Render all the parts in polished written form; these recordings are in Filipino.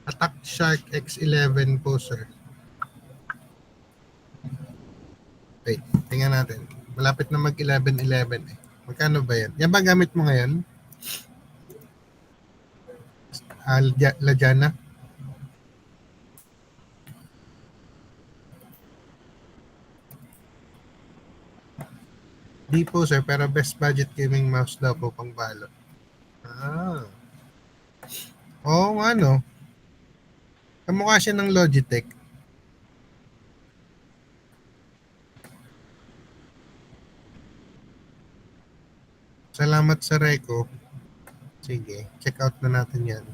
Attack Shark X11 po, sir. Wait, tingnan natin. Malapit na mag 11-11 eh. Magkano ba yan? Yan ba gamit mo ngayon? Lajana? Di po, sir, pero best budget gaming mouse daw po pang balot. Ah. Oo, ano. Kamukha siya ng Logitech. Salamat sa Reco. Sige, check out na natin yan.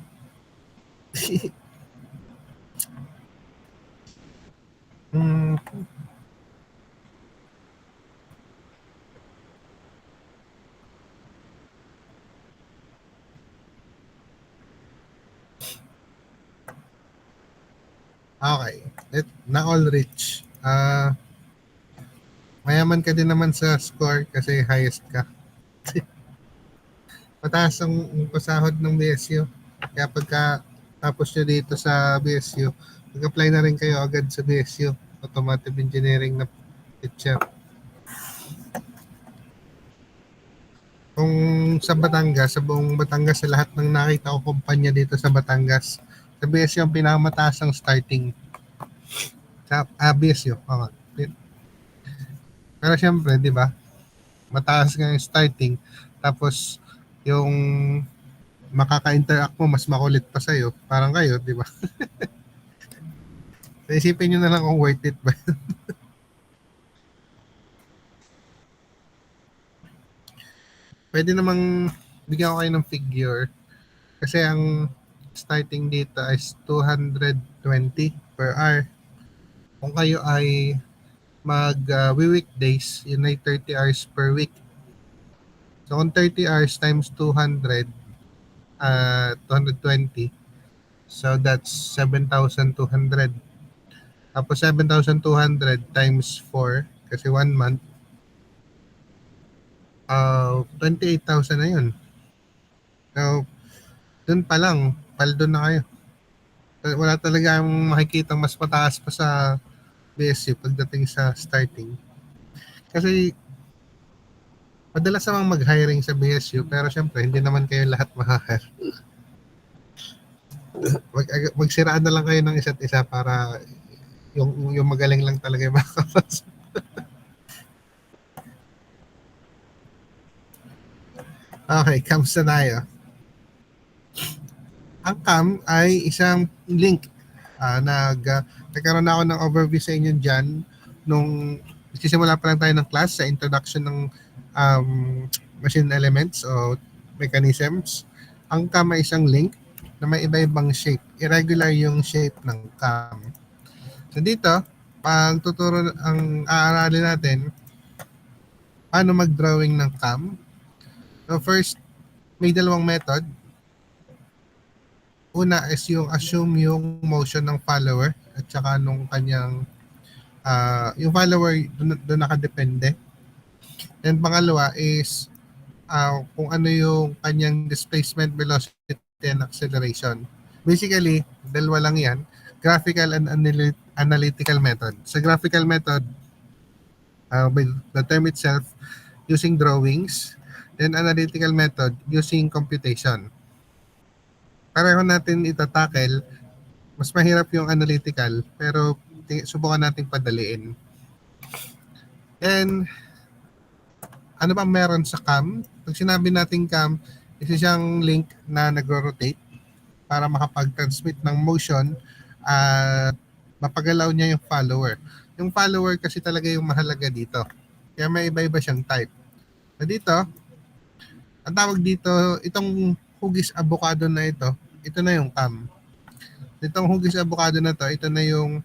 Hmm. Okay. Na all rich. Mayaman ka din naman sa score kasi highest ka. Mataas ang pasahod ng BSU. Kaya pagka tapos nyo dito sa BSU, mag-apply na rin kayo agad sa BSU. Automotive Engineering na teacher. Kung sa Batangas, sa buong Batangas, sa lahat ng nakita ko kumpanya dito sa Batangas, sa BSU ang pinakamataas ang starting. Sa BSU. Okay. Pero syempre, di ba? Mataas nga yung starting. Tapos, yung makaka-interact mo, mas makulit pa sa'yo. Parang kayo, di ba? Isipin nyo na lang kung worth it ba. Pwede namang bigyan ko kayo ng figure. Kasi ang starting dito is 220 per hour. Kung kayo ay weekdays, yun ay 30 hours per week. So kung 30 hours times 200, 220, so that's 7,200. Tapos 7,200 times 4, kasi 1 month, 28,000 na yun. So, dun pa lang, paldo na kayo. Wala talaga ang makikita mas mataas pa sa BSU pagdating sa starting. Kasi madalas namang mag-hiring sa BSU, pero syempre hindi naman kayo lahat mahahir. Magsiraan na lang kayo ng isa't isa para yung magaling lang talaga yung makakapasok. Okay, comes na tayo. Ang CAM ay isang link. Nagkaroon ako ng overview sa inyo dyan nung sisimula pa lang tayo ng class sa introduction ng machine elements o mechanisms. Ang CAM ay isang link na may iba-ibang shape. Irregular yung shape ng CAM. So dito, ang aaralin natin, paano mag-drawing ng CAM. So first, may dalawang method. Una is yung assume yung motion ng follower at saka nung kanyang yung follower doon nakadepende. And pangalawa is kung ano yung kanyang displacement, velocity, and acceleration. Basically, dalawa lang yan. Graphical and analytical method. Sa graphical method, by the term itself, using drawings. Then analytical method, using computation. Pareho natin itatakel. Mas mahirap yung analytical, pero subukan natin padaliin. And ano ba meron sa CAM? Pag sinabi natin CAM, isa siyang link na nagro-rotate para makapag-transmit ng motion at mapagalaw niya yung follower. Yung follower kasi talaga yung mahalaga dito. Kaya may iba-iba siyang type. So dito, ang tawag dito, itong hugis avocado na ito na yung CAM. Itong hugis avocado na to, ito na yung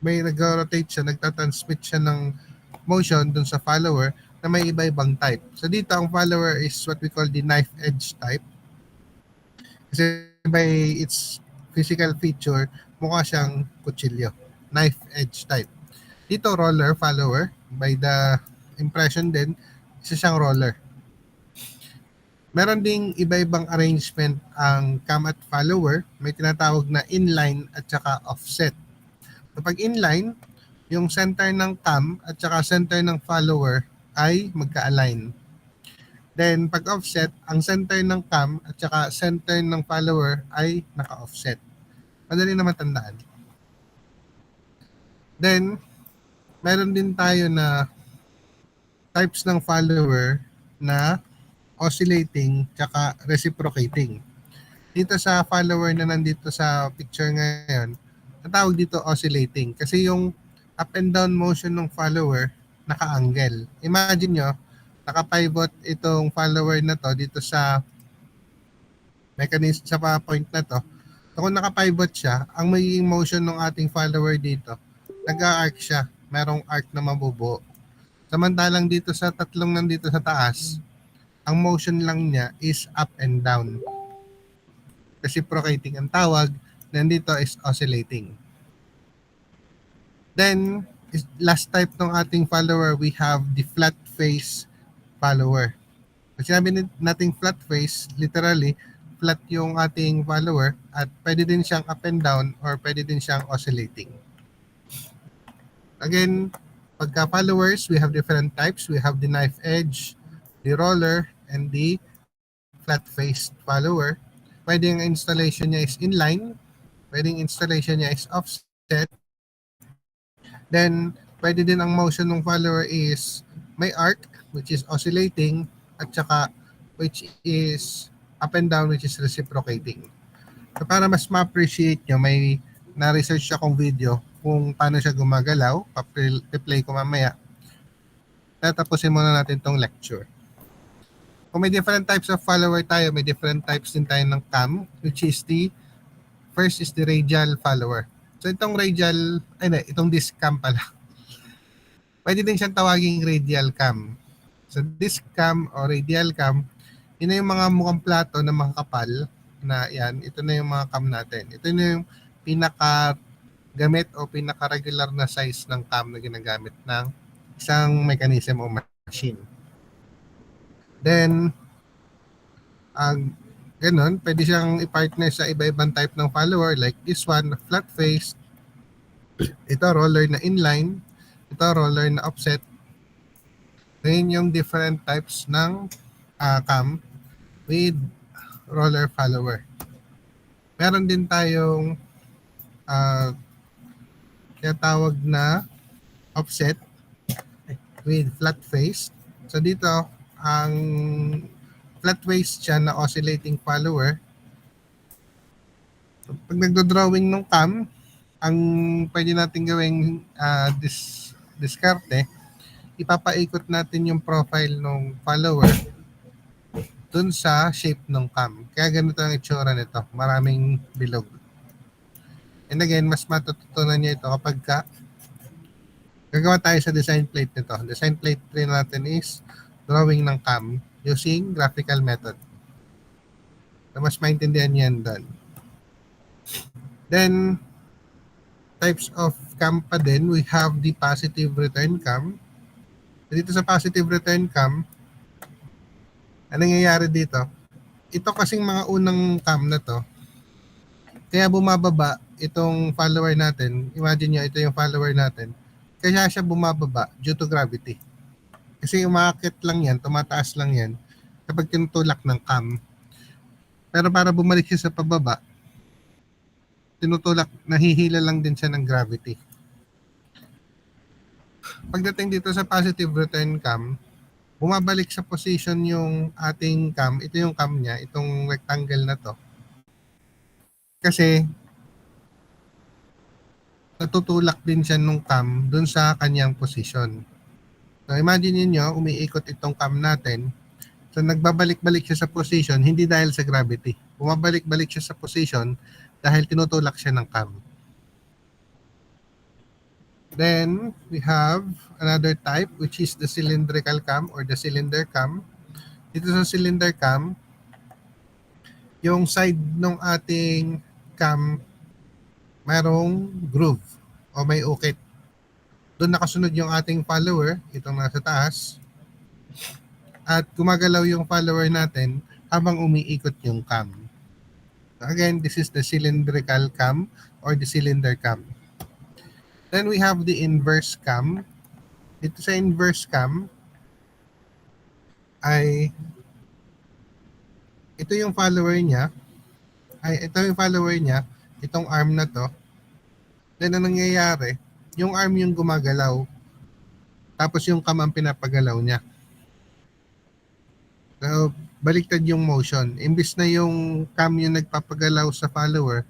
may nag-rotate siya, nagtatransmit siya ng motion dun sa follower na may iba-ibang type. So dito, ang follower is what we call the knife edge type. Kasi by its physical feature, mukha siyang kutsilyo. Knife edge type. Dito, roller follower. By the impression din, isa siyang roller. Meron ding iba-ibang arrangement ang cam at follower. May tinatawag na inline at saka offset. Kapag inline, yung center ng cam at saka center ng follower ay magka-align. Then pag offset, ang center ng cam at saka center ng follower ay naka-offset. Madali naman tandaan. Then, meron din tayo na types ng follower na oscillating tsaka reciprocating. Dito sa follower na nandito sa picture ngayon, natawag dito oscillating kasi yung up and down motion ng follower naka-angle. Imagine nyo, naka-pivot itong follower na to dito sa mechanism sa point na to. So kung naka-pivot siya, ang magiging motion ng ating follower dito, nag-arc siya. Merong arc na mabubuo. Samantalang dito sa tatlong nandito sa taas, ang motion lang niya is up and down. Reciprocating ang tawag, nandito is oscillating. Then, last type ng ating follower, we have the flat face follower. Pag sinabi natin flat face, literally, flat yung ating follower at pwede din siyang up and down or pwede din siyang oscillating. Again, pagka followers, we have different types. We have the knife edge, the roller, and the flat-faced follower. Pwede yung installation niya is inline. Pwede yung installation niya is offset. Then, pwede din ang motion ng follower is may arc, which is oscillating, at saka which is up and down, which is reciprocating. So, para mas ma-appreciate nyo, may na-research akong video kung paano siya gumagalaw. Pa-play ko mamaya. Tatapusin muna natin tong lecture. Kung may different types of follower tayo, may different types din tayo ng cam, which is first is the radial follower. So itong radial, itong disc cam pala. Pwede din siyang tawaging radial cam. So disc cam o radial cam, yun na yung mga mukhang plato na mga kapal na yan. Ito na yung mga cam natin. Ito na yung pinaka-gamit o pinaka-regular na size ng cam na ginagamit ng isang mechanism o machine. Then, ganun, pwede siyang i-partner sa iba-ibang type ng follower like this one, flat face. Ito, roller na inline. Ito, roller na offset. Then, yung different types ng cam with roller follower. Meron din tayong tinatawag na offset with flat face. So dito, ang flat face siya na oscillating follower. So, pag nagdo-drawing ng cam, ang pwede natin gawing diskarte, ipapaikot natin yung profile ng follower dun sa shape ng cam. Kaya ganito ang itsura nito. Maraming bilog. And again, mas matututunan niyo ito kapag gagawa tayo sa design plate nito. Design plate 3 natin is drawing ng cam using graphical method. So, mas maintindihan yan doon. Then, types of cam pa din, we have the positive return cam. Dito sa positive return cam, anong nangyayari dito? Ito kasing mga unang cam na to, kaya bumababa itong follower natin. Imagine nyo, ito yung follower natin. Kaya siya bumababa due to gravity. Kasi umaakit lang yan, tumataas lang yan kapag tinutulak ng cam. Pero para bumalik siya sa pababa, tinutulak, nahihila lang din siya ng gravity. Pagdating dito sa positive return cam, bumabalik sa position yung ating cam. Ito yung cam niya, itong rectangle na to. Kasi natutulak din siya nung cam dun sa kanyang position. So imagine niyo umiikot itong cam natin. So nagbabalik-balik siya sa position, hindi dahil sa gravity. Bumabalik-balik siya sa position dahil tinutulak siya ng cam. Then we have another type which is the cylindrical cam or the cylinder cam. Dito sa cylinder cam, yung side ng ating cam mayroong groove o may ukit. Doon nakasunod yung ating follower, itong nasa taas. At gumagalaw yung follower natin habang umiikot yung cam. Again, this is the cylindrical cam or the cylinder cam. Then we have the inverse cam. Dito sa inverse cam ay ito yung follower niya. Itong arm na to. Then ang nangyayari, yung arm yung gumagalaw. Tapos yung cam ang pinapagalaw niya. So, baliktad yung motion. Imbis na yung cam yung nagpapagalaw sa follower,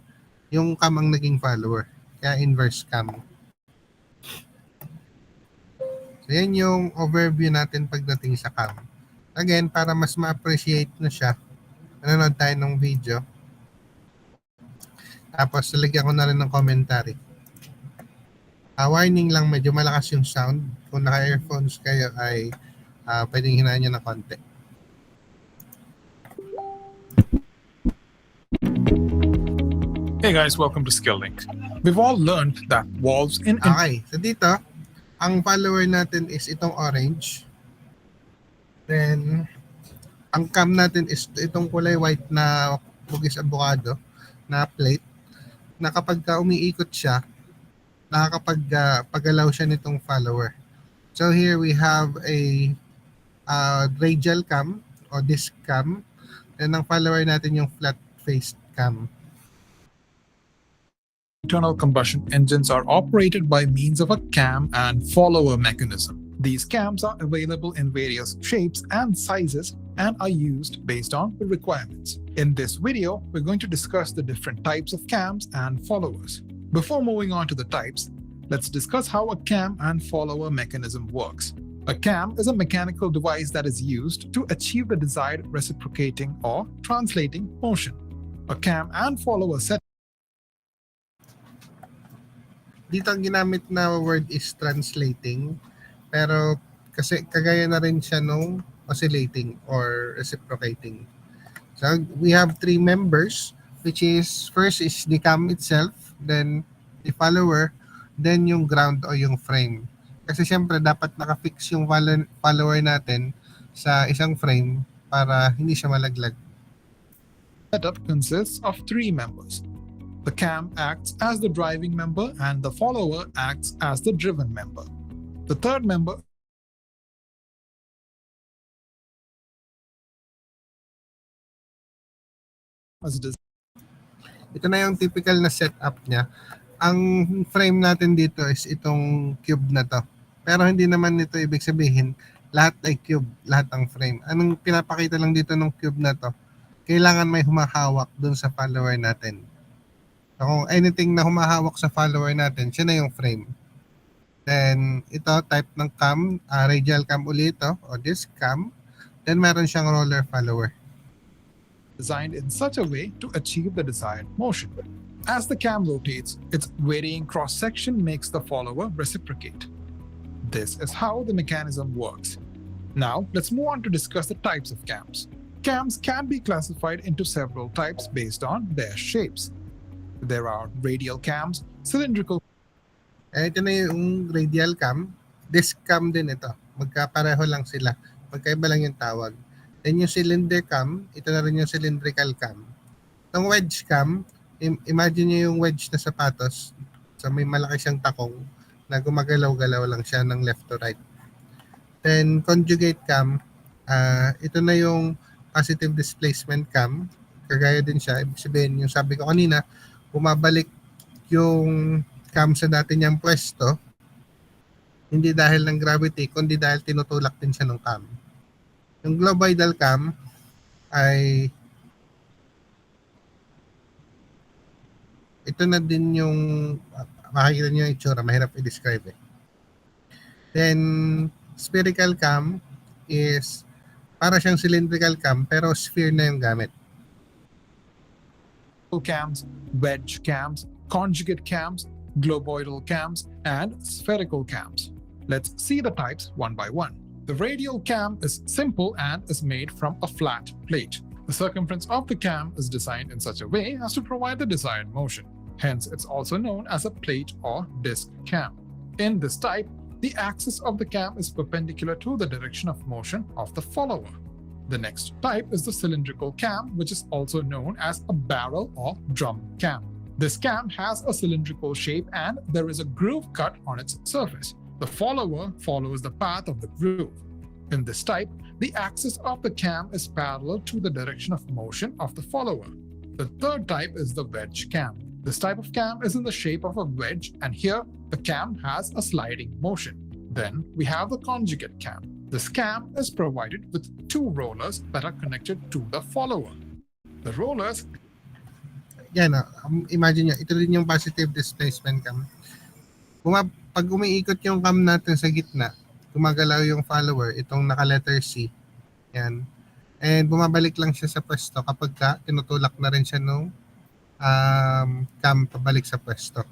yung cam ang naging follower. Kaya inverse cam. So, yan yung overview natin pagdating sa cam. Again, para mas ma-appreciate na siya, nanonood tayo ng video. Tapos, lalagyan ko na rin ng commentary. Warning lang, medyo malakas yung sound. Kung naka-earphones kayo ay pwedeng hinaan nyo ng konti. Hey guys, welcome to SkillLink. We've all learned that valves in Okay, so dito, ang follower natin is itong orange. Then, ang cam natin is itong kulay white na hugis avocado na plate na kapag umiikot siya, nakakapagpagalaw siya nitong follower. So here we have a radial cam o disc cam. Then ang follower natin yung flat-faced cam. internal combustion engines are operated by means of a cam and follower mechanism. These cams are available in various shapes and sizes and are used based on the requirements. In this video, we're going to discuss the different types of cams and followers. Before moving on to the types, let's discuss how a cam and follower mechanism works. A cam is a mechanical device that is used to achieve the desired reciprocating or translating motion. A cam and follower set Dito ang ginamit na word is translating, pero kasi kagaya na rin siya nung oscillating or reciprocating. So we have three members, which is first is the cam itself, then the follower, then yung ground o yung frame. Kasi syempre dapat nakafix yung follower natin sa isang frame para hindi siya malaglag. setup consists of three members. The cam acts as the driving member and the follower acts as the driven member. The third member is Ito na yung typical na setup niya. Ang frame natin dito is itong cube na to. Pero hindi naman nito ibig sabihin lahat ay cube, lahat ang frame. Anong pinapakita lang dito ng cube na to? Kailangan may humahawak dun sa follower natin. So kung anything na humahawak sa follower natin, siya na yung frame. Then ito, type ng cam, radial cam ulit ito, o disc cam. Then meron siyang roller follower. designed in such a way to achieve the desired motion. As the cam rotates, its varying cross-section makes the follower reciprocate. This is how the mechanism works. Now, let's move on to discuss the types of cams. Cams can be classified into several types based on their shapes. There are radial cams, cylindrical Ito na yung radial cam, disc cam din ito. Magkapareho lang sila. Magkaiba lang yung tawag. Then yung cylinder cam, ito na rin yung cylindrical cam. Itong wedge cam, imagine nyo yung wedge na sapatos. So may malaki siyang takong na gumagalaw-galaw lang siya ng left to right. Then conjugate cam, ito na yung positive displacement cam. Kagaya din siya. Ibig sabihin, yung sabi ko kanina, bumabalik yung cam sa dati niyang pwesto, hindi dahil ng gravity, kundi dahil tinutulak din siya ng cam. Yung globoidal cam ay ito na din yung makikita niyo yung itsura, mahirap i-describe eh. Then spherical cam is para siyang cylindrical cam pero sphere na yung gamit. cams, wedge cams, conjugate cams, globoidal cams, and spherical cams. Let's see the types one by one. The radial cam is simple and is made from a flat plate. The circumference of the cam is designed in such a way as to provide the desired motion. Hence, it's also known as a plate or disc cam. In this type, the axis of the cam is perpendicular to the direction of motion of the follower. The next type is the cylindrical cam, which is also known as a barrel or drum cam. This cam has a cylindrical shape and there is a groove cut on its surface. The follower follows the path of the groove. In this type, the axis of the cam is parallel to the direction of motion of the follower. The third type is the wedge cam. This type of cam is in the shape of a wedge, and here the cam has a sliding motion. Then we have the conjugate cam. This cam is provided with two rollers that are connected to the follower. The rollers Yan, imagine nyo, ito rin yung positive displacement cam. Pag umiikot yung cam natin sa gitna, gumagalaw yung follower, itong naka-letter C. Yan. And bumabalik lang siya sa pwesto kapag tinutulak na rin siya nung cam pabalik sa pwesto.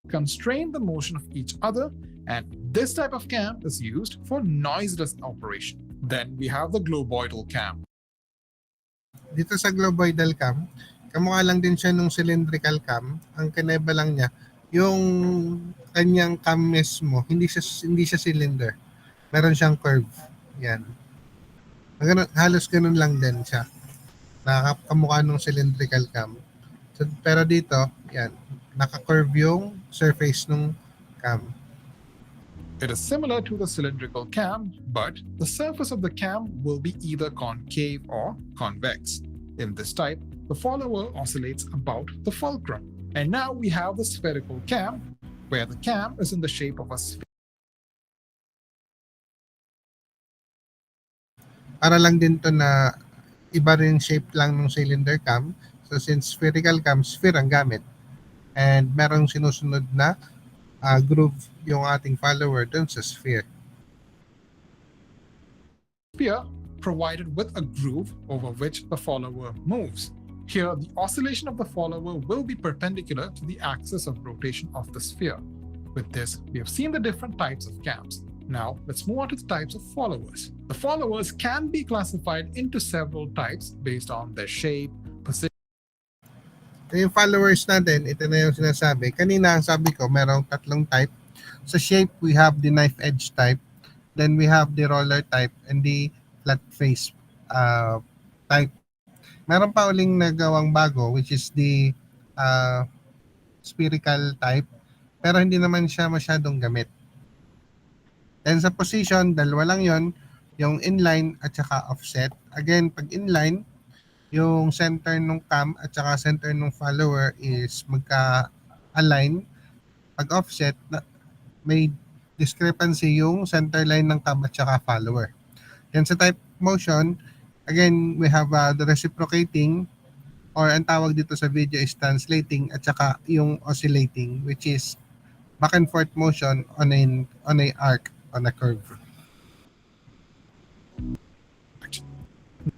constrain the motion of each other, and this type of cam is used for noiseless operation. Then we have the globoidal cam. Dito sa globoidal cam, kamukha lang din siya nung cylindrical cam. Ang kinaiba lang niya, yung kanyang cam mismo, hindi siya cylinder. Meron siyang curve. Yan. Halos ganun lang din siya. Kamukha nung cylindrical cam. So, pero dito, yan, naka-curve yung surface nung cam. It is similar to the cylindrical cam, but the surface of the cam will be either concave or convex. In this type, the follower oscillates about the fulcrum. And now we have the spherical cam, where the cam is in the shape of a sphere. Para lang din to na iba rin shape lang ng cylinder cam. So since spherical cam, sphere ang gamit. And merong sinusunod na groove yung ating follower dun sa sphere. Sphere provided with a groove over which the follower moves. Here, the oscillation of the follower will be perpendicular to the axis of rotation of the sphere. With this, we have seen the different types of cams. Now, let's move on to the types of followers. The followers can be classified into several types based on their shape, position. Yung followers natin, ito na yung sinasabi. Kanina, sabi ko, merong tatlong type. Sa shape, we have the knife edge type. Then we have the roller type and the flat face type. Meron pa uling nagawang bago, which is the spherical type. Pero hindi naman siya masyadong gamit. Then sa position, dalawa lang yon, yung inline at saka offset. Again, pag inline, yung center ng cam at saka center ng follower is magka-align. Pag offset, may discrepancy yung center line ng cam at saka follower. Then sa type motion, again, we have the reciprocating, or ang tawag dito sa video is translating, at saka yung oscillating, which is back and forth motion on a arc, on a curve.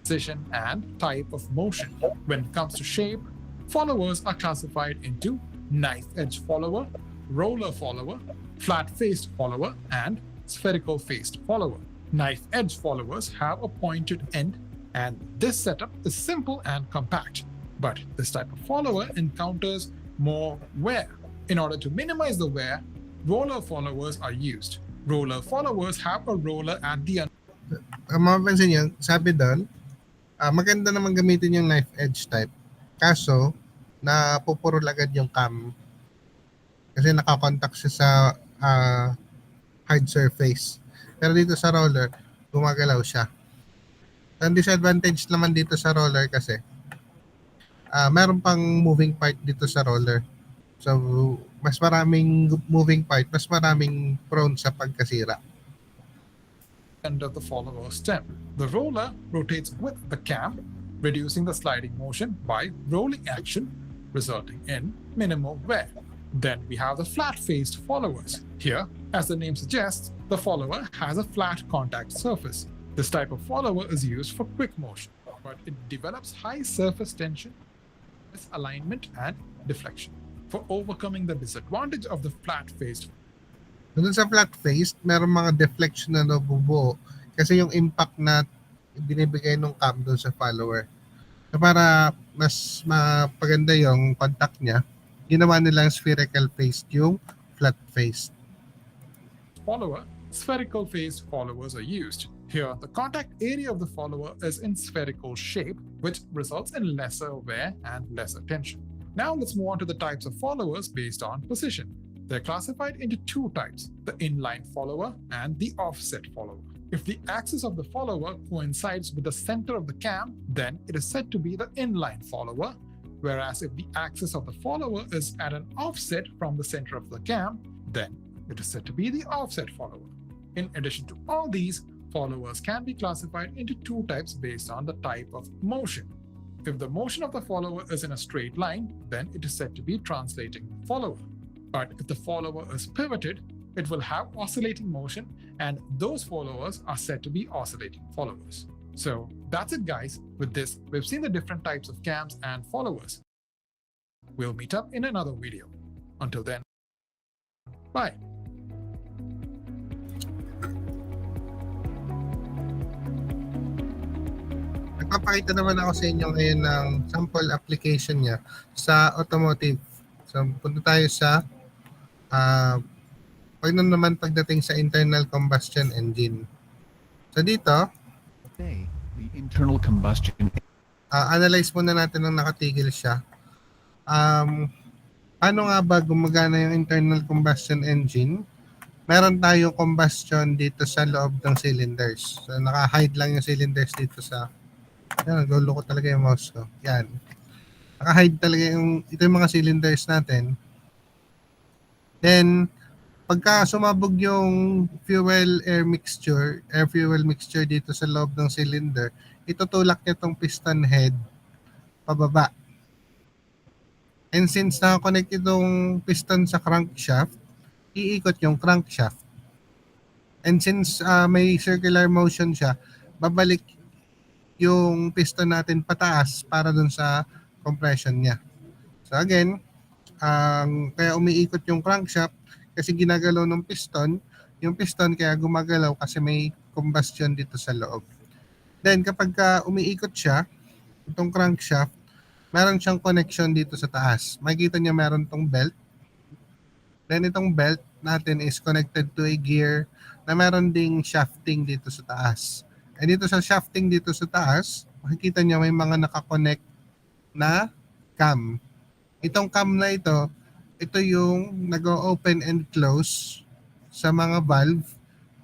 Position and type of motion. When it comes to shape, followers are classified into knife edge follower, roller follower, flat-faced follower, and spherical-faced follower. Knife edge followers have a pointed end, and this setup is simple and compact. But this type of follower encounters more wear. In order to minimize the wear, roller followers are used. Roller followers have a roller at the end. Mapapansin nyo, sabi doon, maganda naman gamitin yung knife edge type. Kaso, napupurol agad yung cam. Kasi nakakontakt siya sa hard surface. Pero dito sa roller, gumagalaw siya. Ang disadvantage naman dito sa roller kasi, meron pang moving part dito sa roller. So, mas maraming moving part, mas maraming prone sa pagkasira. End of the follower stem. The roller rotates with the cam, reducing the sliding motion by rolling action, resulting in minimal wear. Then we have the flat-faced followers. Here, as the name suggests, the follower has a flat contact surface. This type of follower is used for quick motion, but it develops high surface tension, misalignment, and deflection. For overcoming the disadvantage of the flat-faced, Doon sa flat-faced, meron mga deflection na nabubuo kasi yung impact na binibigay ng cam doon sa follower. So para mas mapaganda yung contact niya, ginawa nilang spherical-faced yung flat-faced. follower, spherical-faced followers are used. Here, the contact area of the follower is in spherical shape, which results in lesser wear and lesser tension. Now let's move on to the types of followers based on position. They're classified into two types, the inline follower and the offset follower. If the axis of the follower coincides with the center of the cam, then it is said to be the inline follower, whereas if the axis of the follower is at an offset from the center of the cam, then it is said to be the offset follower. In addition to all these, followers can be classified into two types based on the type of motion. If the motion of the follower is in a straight line, then it is said to be translating follower. But if the follower is pivoted, it will have oscillating motion, and those followers are said to be oscillating followers. So that's it, guys. With this, we've seen the different types of cams and followers. We'll meet up in another video. Until then, bye. Nagpapakita naman ako sa inyo ngayon ng sample application niya sa automotive. So, punta tayo sa pagdating sa internal combustion engine. So, dito, The internal combustion analyze muna natin nung nakatigil siya. Paano nga ba gumagana yung internal combustion engine? Meron tayong combustion dito sa loob ng cylinders. So, naka-hide lang yung cylinders dito sa... Yan, naglolo ko talaga yung mouse ko. Yan. Naka-hide talaga ito yung mga cylinders natin. Then, pagka sumabog yung air fuel mixture dito sa loob ng cylinder, itutulak niya itong piston head pababa. And since nakakonect itong piston sa crankshaft, iikot yung crankshaft. And since may circular motion siya, babalik yung piston natin pataas para dun sa compression niya. So again, kaya umiikot yung crankshaft kasi ginagalaw ng piston. Yung piston kaya gumagalaw kasi may combustion dito sa loob. Then kapag umiikot siya, itong crankshaft, meron siyang connection dito sa taas. Makikita niyo meron tong belt. Then itong belt natin is connected to a gear na meron ding shafting dito sa taas. And dito sa shafting dito sa taas, makikita niyo may mga nakakonect na cam. Itong cam na ito yung nag-open and close sa mga valve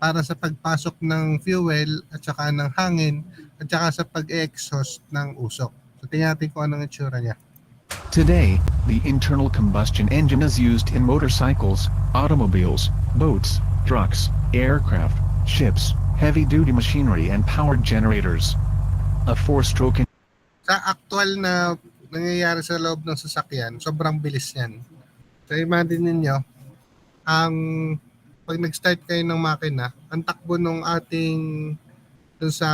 para sa pagpasok ng fuel at saka ng hangin at saka sa pag-exhaust ng usok. So tingnan natin kung anong itsura niya. Today, the internal combustion engine is used in motorcycles, automobiles, boats, trucks, aircraft, ships, heavy-duty machinery and power generators. A four-stroke Sa actual na nangyayari sa loob ng sasakyan, sobrang bilis yan. So imagine ninyo, pag nag-start kayo ng makina, ang takbo ng ating dun sa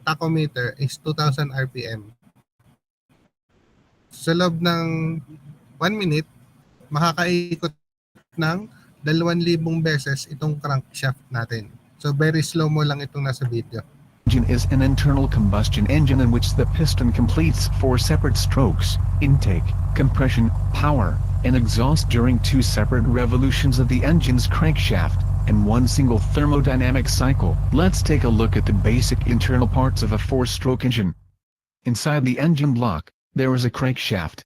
tachometer is 2,000 RPM. Sa loob ng 1 minute, makakaikot ng 2,000 beses itong crankshaft natin. So very slow mo lang itong nasa video. engine is an internal combustion engine in which the piston completes 4 separate strokes: intake, compression, power, and exhaust during 2 separate revolutions of the engine's crankshaft, and 1 single thermodynamic cycle. Let's take a look at the basic internal parts of a 4-stroke engine. Inside the engine block, there is a crankshaft.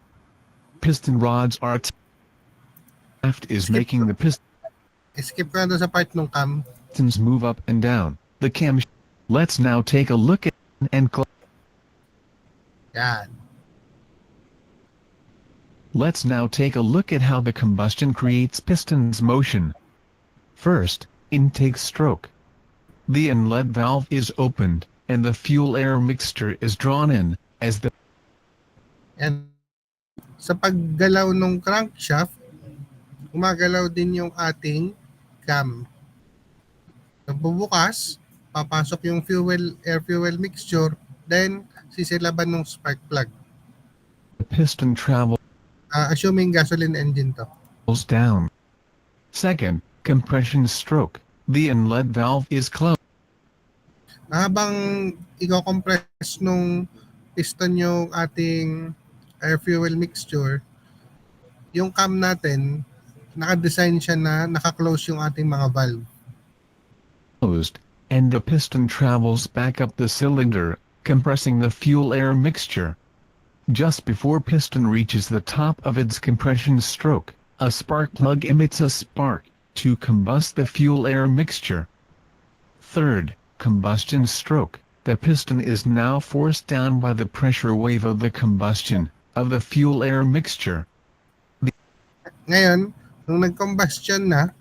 Piston rods are shaft is making the Skip ko na doon sa part ng cam. pistons move up and down the cam. Let's now take a look at Yan. Let's now take a look at how the combustion creates pistons motion. First, intake stroke. The inlet valve is opened, and the fuel-air mixture is drawn in, as the Yan. Sa paggalaw ng crankshaft, gumagalaw din yung ating cam. Bubukas, papasok yung air fuel mixture, then sisilaban ng spark plug. piston travels Assuming gasoline engine to. down. Second, compression stroke. The inlet valve is closed. Habang i-compress nung piston yung ating air fuel mixture, yung cam natin, naka-design siya na naka-close yung ating mga valve. and the piston travels back up the cylinder, compressing the fuel-air mixture. Just before piston reaches the top of its compression stroke, a spark plug emits a spark to combust the fuel-air mixture. Third, combustion stroke. The piston is now forced down by the pressure wave of the combustion of the fuel-air mixture. Ngayon, nung nag-combustion na,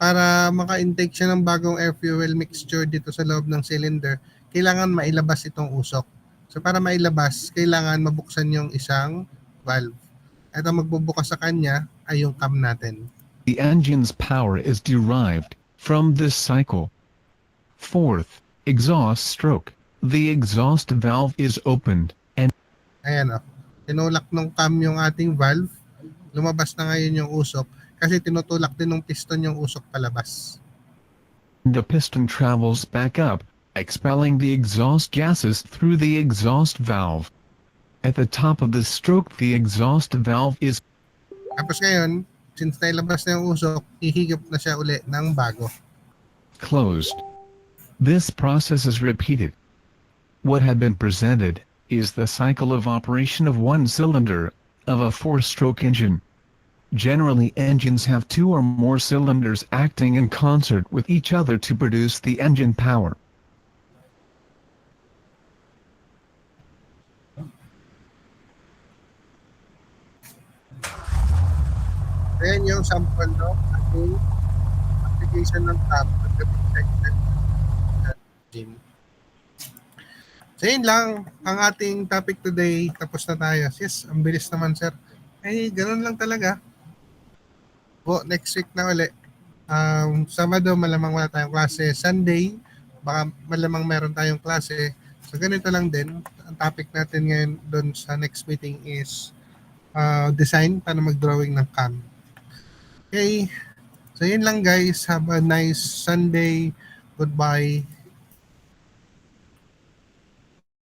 para maka-intake siya ng bagong air fuel mixture dito sa loob ng cylinder, kailangan mailabas itong usok. So para mailabas, kailangan mabuksan yung isang valve. At ang magbubukas sa kanya ay yung cam natin. The engine's power is derived from this cycle. Fourth, exhaust stroke. The exhaust valve is opened, and Ayan o. Tinulak ng cam yung ating valve. Lumabas na ngayon yung usok kasi tinutulak din ng piston yung usok palabas. the piston travels back up, expelling the exhaust gases through the exhaust valve. At the top of the stroke, the exhaust valve is Tapos ngayon, since nailabas na yung usok, ihigop na siya uli ng bago. closed. This process is repeated. What had been presented is the cycle of operation of one cylinder of a four-stroke engine. Generally, engines have two or more cylinders acting in concert with each other to produce the engine power. Ayan yung sample no, ating application ng cam pagdating sa engine. So yun lang ang ating topic today. Tapos na tayo. Yes, ang bilis naman sir. Ganun lang talaga. Next week na uli. Sabado malamang wala tayong klase. Sunday, baka malamang meron tayong klase. So ganito lang din. Ang topic natin ngayon doon sa next meeting is design para mag-drawing ng cam. Okay. So yun lang guys. Have a nice Sunday. Goodbye.